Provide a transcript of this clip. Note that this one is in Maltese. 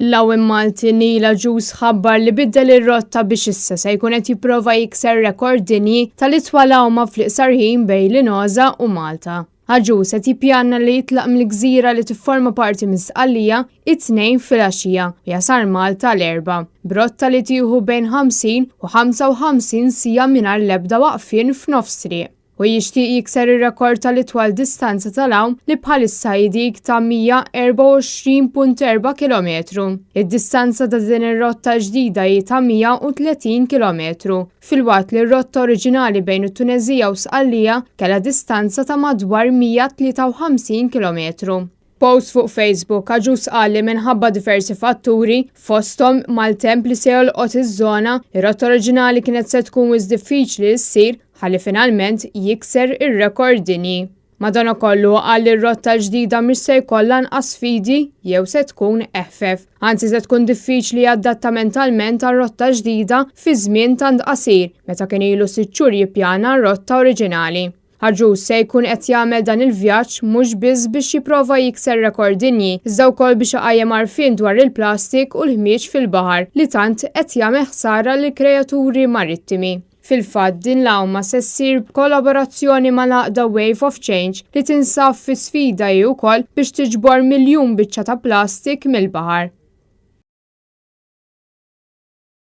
L-għawem Malti Neil Agius ħabbar li biddel ir-rotta biex issa se jkun qed jipprova jikser rekord dinji tal-itwal għawma fl-iqsar ħin bejn Linosa u Malta. Agius qed jippjana li jitlaq mill-gżira li tifforma parti mis-Sqallija it-tnejn filgħaxija u jasar Malta l-erba', b'rotta li tieħu bejn 50 u 55 sija mingħajr l-ebda waqfien f'nofs triq. U jixtieq jikser ir-rekord tal-itwal distanza tal-għawm li bħalissa dik ta' 124.4 km. Id-distanza ta' din ir-rotta ġdida hi ta' 130 km. Filwaqt li r-rotta oriġinali bejn it-Tunezija u Sqallija kellha distanza ta' madwar 153 km. Post fuq Facebook, Agius qal li minħabba diversi fatturi fosthom mal-temp li se jolqot iż-żona, ir-rotta oriġinali kienet se tkun wis diffiċli ssir ħalli finalment jikser ir-rekord dinji. Madankollu qal li r-rotta ġdida mhix se jkollha inqas sfidi jew se tkun eħfef. Anzi se tkun diffiċli adattamentalment għar-rotta ġdida fi żmien tant qasir meta kien ilu 6 xhur jippjana r-rotta oriġinali. Agius se jkun qed jagħmel dan il-vjaġġ mhux biss biex jipprova jikser rekord dinji, iżda wkoll biex iqajjem għarfien dwar il-plastik u l-ħmieġ fil-baħar li tant qed jagħmel ħsara lil kreaturi marittimi. Fil-fatt din l-għawma se ssir b'kollaborazzjoni mal-għaqda Wave of Change li tinsab fi sfida hi wkoll biex tiġbor miljun biċċa ta' plastik mill-baħar.